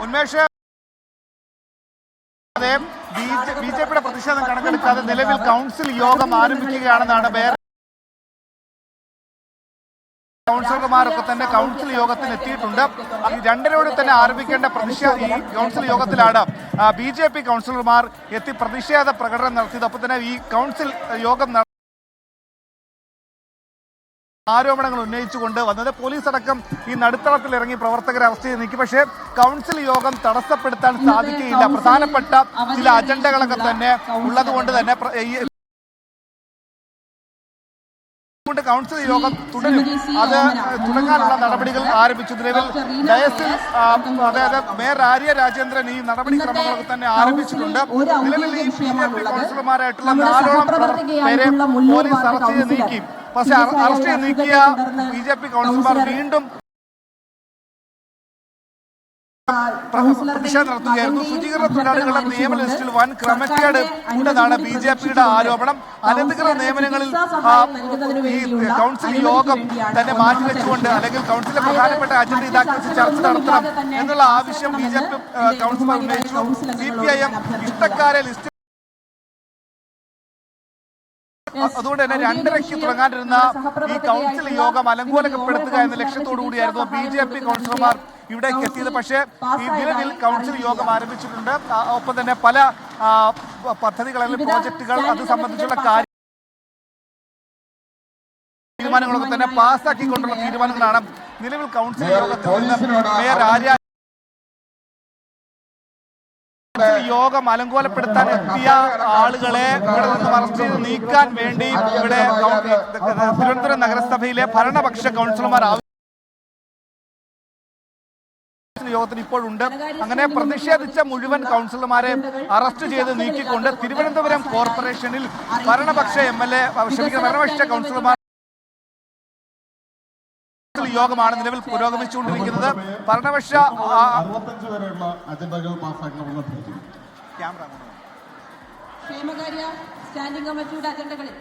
ഉന്മേഷ്, ബിജെപിയുടെ പ്രതിഷേധം കണക്കെടുക്കാതെ നിലവിൽ കൗൺസിൽ യോഗം ആരംഭിക്കുകയാണെന്നാണ് കൗൺസിലർമാരൊക്കെ തന്നെ കൗൺസിൽ യോഗത്തിന് എത്തിയിട്ടുണ്ട്. 2:30 തന്നെ ആരംഭിക്കേണ്ട ഈ കൗൺസിൽ യോഗത്തിലാണ് ബിജെപി കൗൺസിലർമാർ എത്തി പ്രതിഷേധ പ്രകടനം നടത്തിയത്. ഒപ്പം തന്നെ ഈ കൗൺസിൽ യോഗം ആരോപണങ്ങൾ ഉന്നയിച്ചുകൊണ്ട് വന്നത്. പോലീസ് അടക്കം ഈ നടുത്തളത്തിൽ ഇറങ്ങി പ്രവർത്തകരെ അറസ്റ്റ് ചെയ്ത് നീക്കി. പക്ഷേ കൗൺസിൽ യോഗം തടസ്സപ്പെടുത്താൻ സാധിക്കുകയില്ല. പ്രധാനപ്പെട്ട ചില അജണ്ടകളൊക്കെ തന്നെ ഉള്ളതുകൊണ്ട് തന്നെ കൗൺസിൽ യോഗം തുടരും. അത് തുടങ്ങാനുള്ള നടപടികൾ ആരംഭിച്ചു. നിലവിൽ ഡയസിൽ അതായത് മേയർ ആര്യ രാജേന്ദ്രൻ ഈ നടപടിക്രമങ്ങളൊക്കെ തന്നെ ആരംഭിച്ചിട്ടുണ്ട്. നിലവിൽ ഈ ബിജെപി കൗൺസിലർമാരായിട്ടുള്ള 4ഓളം പേരെ പോലീസ് അറസ്റ്റ് ചെയ്ത് നീക്കി. പക്ഷേ അറസ്റ്റ് ചെയ്ത് നീക്കിയ ബിജെപി കൗൺസിലർമാർ വീണ്ടും പ്രതിഷേധം നടത്തുകയായിരുന്നു. ശുചീകരണ തൊഴിലാളികളുടെ നിയമ ലിസ്റ്റിൽ വൻ ക്രമക്കേട് ഉണ്ടെന്നാണ് ബിജെപിയുടെ ആരോപണം. അനധികൃത നിയമനങ്ങളിൽ ഈ കൗൺസിൽ യോഗം തന്നെ മാറ്റിവെച്ചുകൊണ്ട് അല്ലെങ്കിൽ കൗൺസിലിലെ പ്രധാനപ്പെട്ട അജണ്ട ഇതാക്കി ചർച്ച നടത്തണം എന്നുള്ള ആവശ്യം ബിജെപി കൗൺസിലർ ഉന്നയിച്ചു. CPIM ഇഷ്ടക്കാരെ ലിസ്റ്റ് അതുകൊണ്ട് തന്നെ 2:30 തുടങ്ങാനിരുന്ന ഈ കൗൺസിൽ യോഗം അലങ്കോലപ്പെടുത്തുക എന്ന ലക്ഷ്യത്തോടു കൂടിയായിരുന്നു ബിജെപി കൗൺസിലർമാർ ഇവിടേക്ക് എത്തിയത്. പക്ഷേ ഈ നിലവിൽ കൗൺസിൽ യോഗം ആരംഭിച്ചിട്ടുണ്ട്. ഒപ്പം തന്നെ പല പദ്ധതികൾ അല്ലെങ്കിൽ പ്രോജക്റ്റുകൾ അത് സംബന്ധിച്ചുള്ള തീരുമാനങ്ങളൊക്കെ തന്നെ പാസ്സാക്കിക്കൊണ്ടുള്ള തീരുമാനങ്ങളാണ് നിലവിൽ കൗൺസിൽ യോഗത്തിൽ നിന്ന് മേയർ ആര്യ യോഗം അലങ്കോലപ്പെടുത്താൻ എത്തിയ ആളുകളെ ഇവിടെ നിന്ന് അറസ്റ്റ് ചെയ്ത് നീക്കാൻ വേണ്ടി ഇവിടെ തിരുവനന്തപുരം നഗരസഭയിലെ ഭരണപക്ഷ കൗൺസിലർമാർ യോഗത്തിന് ഇപ്പോഴുണ്ട്. അങ്ങനെ പ്രതിഷേധിച്ച മുഴുവൻ കൗൺസിലർമാരെ അറസ്റ്റ് ചെയ്ത് നീക്കിക്കൊണ്ട് തിരുവനന്തപുരം കോർപ്പറേഷനിൽ ഭരണപക്ഷ കൗൺസിലർമാർ യോഗമാണ് നിലവിൽ പുരോഗമിച്ചുകൊണ്ടിരിക്കുന്നത്. ഭരണപക്ഷ ക്ഷേമകാര്യ സ്റ്റാൻഡിംഗ് കമ്മിറ്റിയുടെ അജണ്ടകളിൽ